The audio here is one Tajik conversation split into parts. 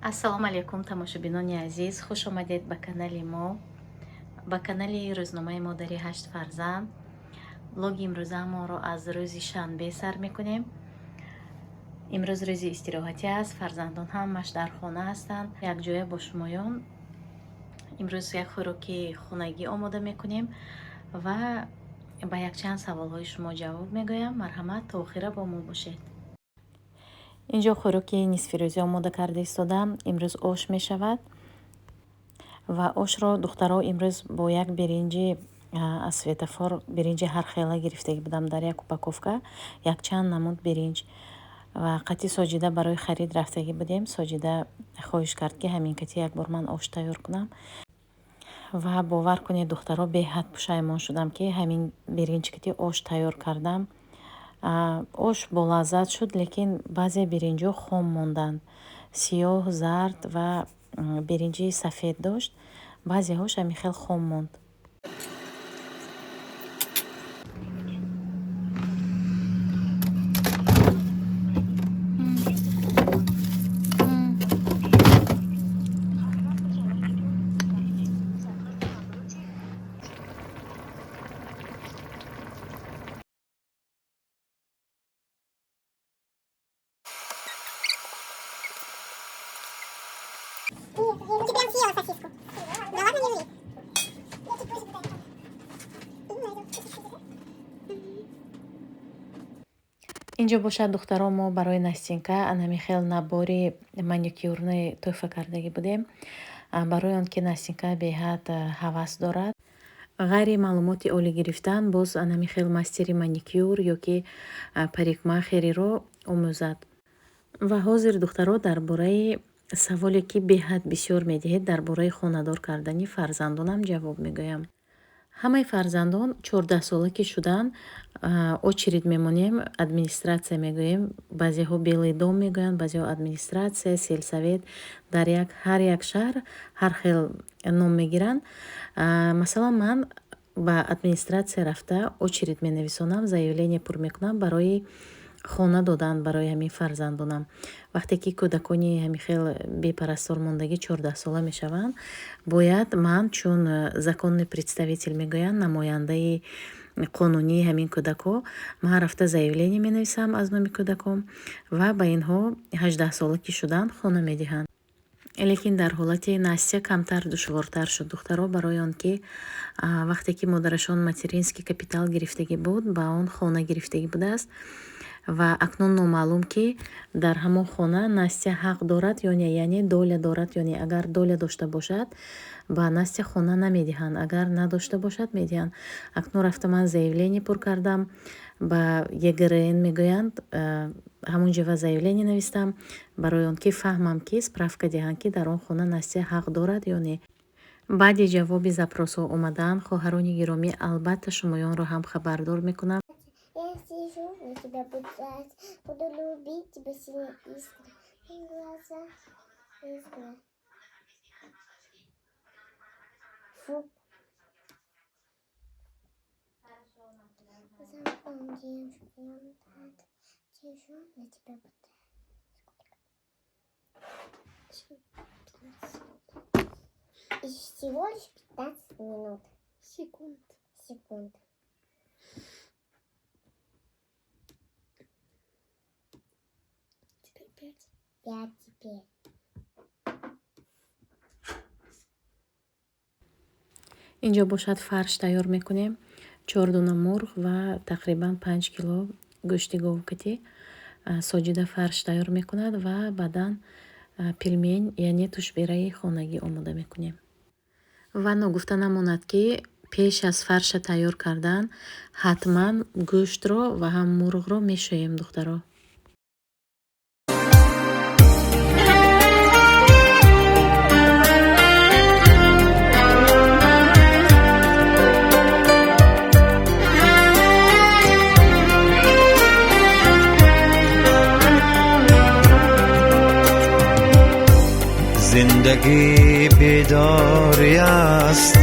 ассалому алайкум тамошобинони азиз, хуш омадед ба канали мо, ба канали рӯзномаи модари 8 фарзанд. блоги имрӯзаамонро аз рӯзи шанбе сар мекунем. имрӯз рӯзи истироҳатӣ аст, фарзандон ҳамаш дар хона ҳастанд, якҷоя бо шумоён. имрӯз як хӯроки хонагӣ омода мекунем ва ба якчанд саволҳои шумо ҷавоб мегӯям. марҳамат, то охира бо мо бошед. инҷо хӯроки нисфирӯзӣ омода карда истодам. имрӯз ош мешавад ва ошро духтаро имрӯз бо як биринҷи аз светофор, биринҷи ҳархела гирифтагӣ будам дар як упаковка, якчанд намуд биринҷ ва қати соҷида барои харид рафтагӣ будем. соҷида хоҳиш кард ки ҳамин кати як бор ман ош тайёр кунам ва бовар кунед духтаро беҳад пушаймон шудам ки ҳамин биринҷ кати ош тайёр кардам. ош болаззат шуд, лекин баъзе биринҷо хом монданд. сиёҳ, зард ва биринҷи сафед дошт, баъзеҳош ҳами хел хом монд. Ты прям съела сосиску. Да ладно, не ври. инҷо бошад духтаро, мо барои настинка анами хел набори маникюрни тӯҳфа кардагӣ будем, барои он ки настинка беҳад ҳавас дорад. ғайри маълумоти олӣ гирифтан, боз анами хел мастери маникюр ё ки парикмахериро омӯзад. ва ҳозир духтаро дар бораи саволе ки беҳад бисёр медиҳед дар бораи хонадор кардани фарзандонам ҷавоб мегӯям. ҳамаи фарзандон 14 ки шудан очередь мемонем, администратсия мегӯем, баъзеҳо белый дом мегӯянд, баъзеҳо администратсия, сельсовет. Дар ҳар як шаҳр ҳар хел ном мегиранд. масалан ман ба администратсия рафта очередь менависонам, заявление пур мекунам барои хона додан барои ҳамин фарзандонам. вақте ки кӯдакони ҳамин хел бепарастормондагӣ 14 мешаванд, бояд ман чун законный представитель мегӯянд, намояндаи қонунии ҳамин кӯдакҳо, ман рафта заявление менависам аз номи кӯдакон ва ба инҳо 18 ки шуданд хона медиҳанд. лекин дар ҳолати Настя камтар душвортар шуд духтаро, барои он ки вақте ки модарашон материнский капитал гирифтагӣ буд, ба он хона гирифтагӣ будааст ва акнун номаълум ки дар ҳамон хона Настя ҳақ дорад ё не, яъне доля дорад ё не. агар доля дошта бошад ба Настя хона намедиҳанд, агар надошта бошад медиҳанд. акнун рафта ман заявление пур кардам, ба ЕГРН мегӯянд, ҳамунҷа ва заявление навистам барои он ки фаҳмам ки справка диҳанд ки дар он хона Настя ҳақ дорад ё не. баъди ҷавоби запросҳо омадан, хоҳарони гиромӣ, албатта шумоёнро ҳам хабардор мекунам. Я сижу, я тебя буду любить тебя сильно искренне. Глаза искренне. Фу. Сижу, я тебя буду. И всего лишь 15 минут. Секунд. Теперь 5. 5 теперь. инҷо бошад фарш тайёр мекунем. 4 дуна мурғ ва тақрибан 5 кило гӯшти говкатӣ. соҷида фарш тайёр мекунад ва баъдан пилмень, яъне тушбераи хонагӣ омода мекунем. ва ногуфта намонад ки пеш аз фарша тайёр кардан ҳатман гӯштро ва ҳам мурғро мешӯем духтаро. زندگی بیداری است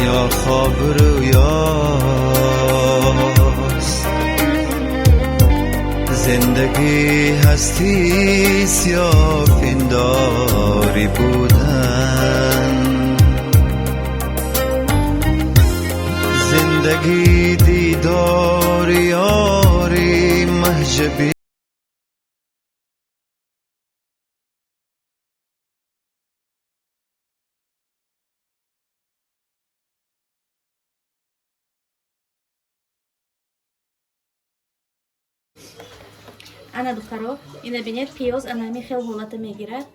یا خواب رویاست، زندگی هستی یا پندار یاری بودن زندگی دیدار یاری محجبی ана духтаро ина бинед пиёз анами хел ҳолата мегирад.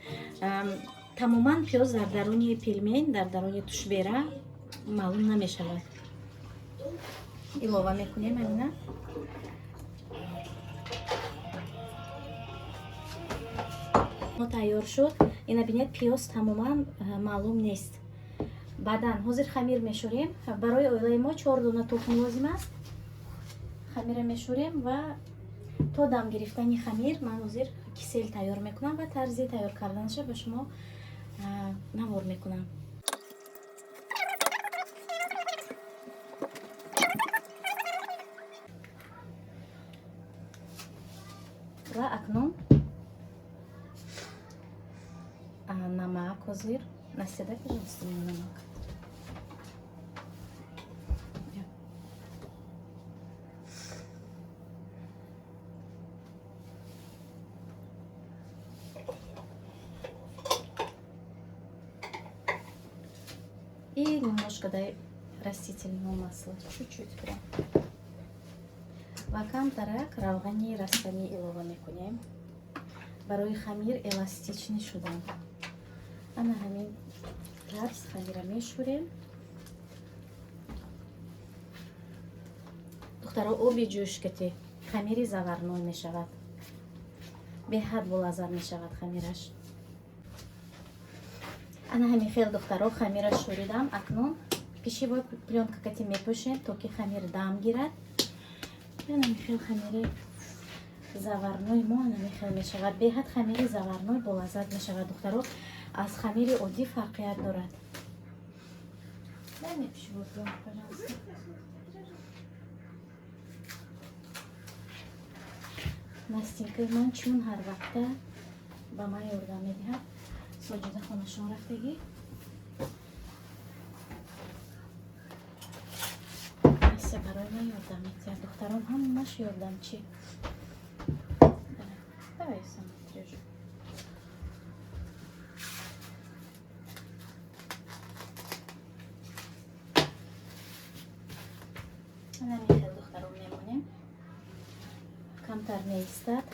Тамоман пиёз дар даруни пилмен, дар даруни тушбера маълум намешавад. Илова мекунем амина. мо тайёр шуд. Ина бинед пиёз тамоман маълум нест. Баъдан ҳозир хамир мешӯрем. Барои оилаи мо 4 дона тухм лозим аст. Хамира мешӯрем ва то дам гирифтани хамир ман ҳозир кисел тайёр мекунам ва тарзи тайёр карданашро ба шумо навор мекунам. Ва акнун намак ҳозир насида пожалуйста намак. И немножко дай растительного масла, чуть-чуть прям. Ва камтарак равғани растани илова мекунем. Барои хамир эластични шудан. Ана ҳамин тарз хамира мешӯрем. духтаро оби ҷӯш кати хамири заварной мешавад. Беҳад болаззат мешавад хамираш. ана ҳамин хел духтаро хамира шӯридам. Акнун пишивои плёнка кати мепӯшем то ки хамир дам гирад. ана ҳамин хел хамири заварной мо ана ҳамин хел мешавад. Беҳад хамири заварной болаззат мешавад духтаро. Аз хамири оддӣ фарқият дорад. Дай мне пищевой плёнку, пожалуйста. Настенькаи ман чун ҳар вақта ба ман ёрдам медиҳад. Соҷида хонашон рафтагӣ. Настя барои ман ёрдам медиҳад. Духтарон ҳамаш ёрдамчӣ. Давай я сама отрежу. ҳамин хел духтарон мемонем. камтар меистад.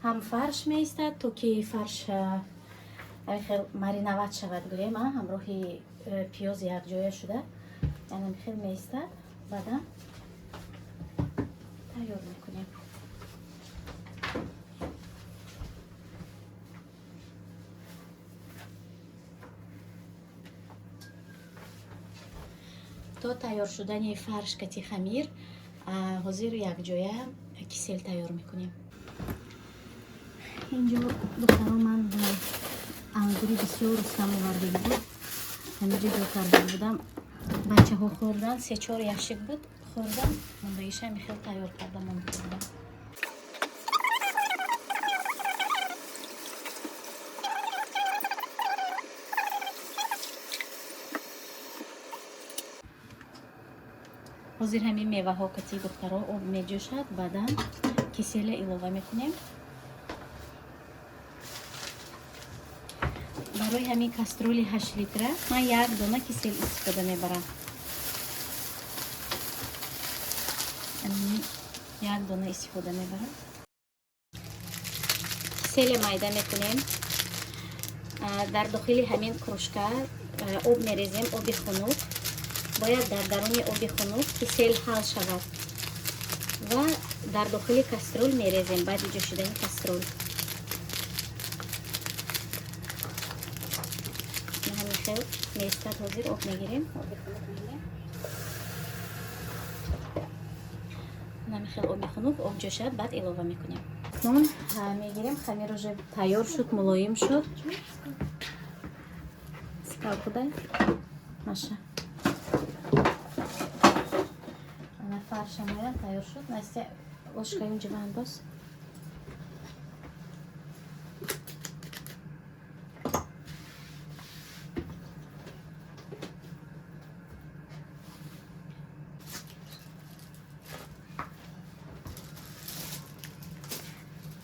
ҳам фарш меистад то ки фарш хел мариноват шавад гӯем ҳамроҳи пиёз якҷоя шуда янам хел меистад. Баъдан тайёр мекунем. то тайёр шудани фарш кати хамир ҳозир якҷоя кисел тайёр мекунем. инҷо духтаро ман ангури бисёр рустам овардагӣ буд. ҳамиҷо ҷо карда будам. бачаҳо хӯрдан 3-4 яшик буд хӯрдан. мондагиша михел тайёр кардам он хӯрдан. ҳозир ҳамин меваҳо кати духтаро об меҷӯшад. Баъдан киселе илова мекунем. барои ҳамин каструли 8 литра ман 1 дона кисел истифода мебарам. 1 дона истифода мебарам. киселе майда мекунем. дар дохили ҳамин кружка об мерезем, оби хунук. бояд дар даруни оби хунук кисел ҳал шавад ва дар дохили каструл мерезем баъди ҷӯшидани каструл. ҳамин хел меистад. ҳозир об мегирем, оби хунук мегирем. ҳамин хел оби хунук об ҷӯшад, баъд илова мекунем. нун мегирем. хамир уже тайёр шуд, мулоим шуд. скалку дай маша. фарша моя тайёр шуд. Настя ложкаи унҷива андоз.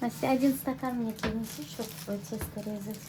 Настя, 1 стакан мне принеси, чтобы тесто резать.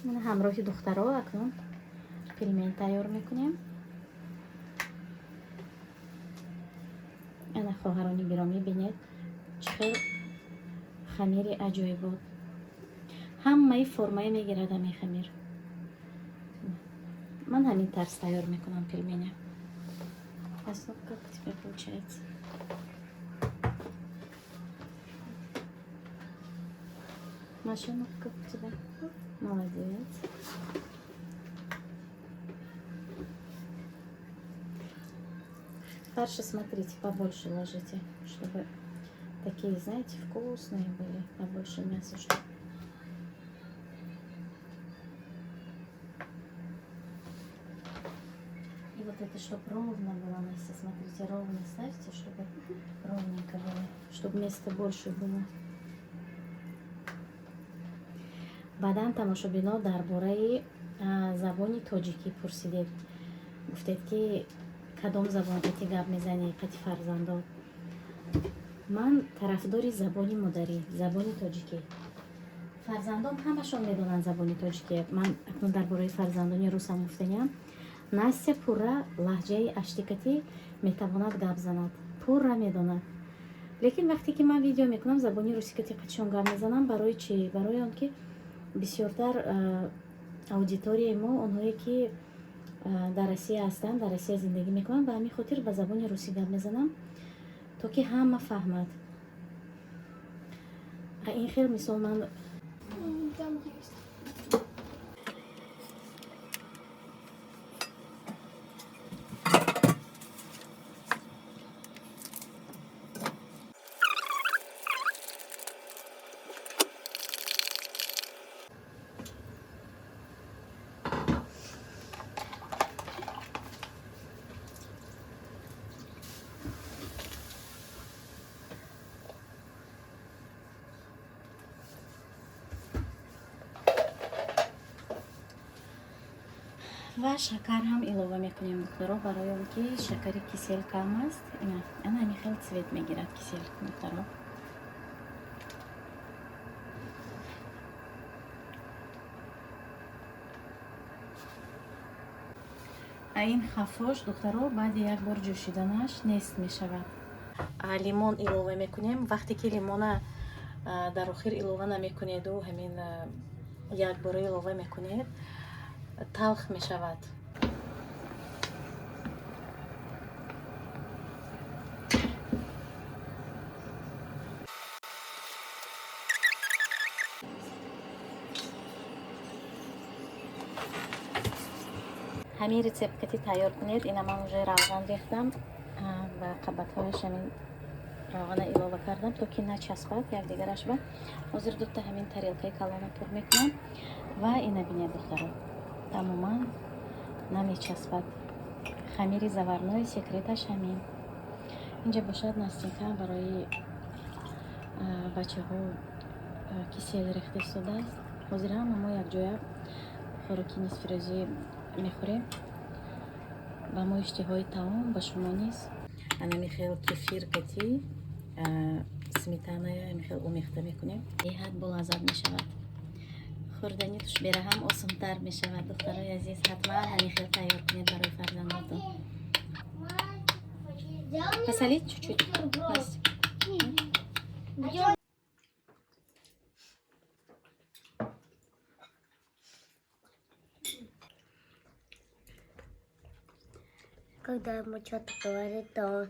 من همراهی دخترها اکنون پلمن تیار میکنیم. انا خواهرانی گرامی بینید چه خمیر عجیبی بود. همه فرمای میگیرد همین خمیر. من همین طرز تیار میکنم پلمنه. Посмотри, как у тебя получается. Машина, как у тебя? Молодец. Фарши, смотрите, побольше ложите, чтобы такие, знаете, вкусные были, побольше мяса, чтобы. И вот это, чтобы ровно было, Настя, смотрите, ровно ставьте, чтобы ровненько было, чтобы места больше было. баъдан тамошобино дар бораи забони тоҷикӣ пурсидед. Гуфтед ки кадом забон қати гап мезанӣ, қати фарзандон. Ман тарафдори забони модарӣ, забони тоҷикӣ. Фарзандон ҳамашон медонанд забони тоҷикӣ. Ман акнун дар бораи фарзандони русам гуфтаниям. Настя пурра лаҳҷаи аштикатӣ метавонад гап занад. Пурра медонад. Лекин вақте ки ман видео мекунам забони русикати қатишон гап мезанам, барои чӣ? Барои он ки бисёртар аудиторияи мо онҳое ки дар Россия ҳастанд, дар Россия зиндагӣ мекунанд, ба ҳамин хотир ба забони русӣ гап мезанам, то ки ҳама фаҳмад. Ин хел мисол ман ва шакар ҳам илова мекунем духтаро, барои он ки шакари кисел кам аст. Ина ҳамин хел цвет мегирад кисел духтаро. ин хафош духтаро баъди як бор ҷӯшиданаш нест мешавад. Лимон илова мекунем. Вақте ки лимона дар охир илова намекунеду ҳамин як бора илова мекунед, талх мешавад. ҳамин рецепткати тайёр кунед. Ина ман уже равған рехтам ва қабатҳояш ҳамин равғана илова кардам, то ки начаспад якдигараш. Ба ҳозир дutta ҳамин тарелкаи калона пур мекунам ва ина бинед духтаро, тамоман намечаспад. Хамири заварнои секреташ ҳамин. Инҷа бошад Настенька барои бачаҳо кисел рехта истодааст. Ҳозир ҳама мо якҷоя хӯроки нисфирӯзӣ мехӯрем. ба мо иштиҳои таом, ба шумо низ. Ана михел кефир кати сметана михел омехта мекунем. Беҳад болаззат мешавад. Хӯрдани туш бера ҳам осонтар мешавад. Духтарои азиз, ҳатман ҳамин хел тайёр кунед барои фарзандотон. Посолить чуть-чуть. Когда ему что-то говорит, то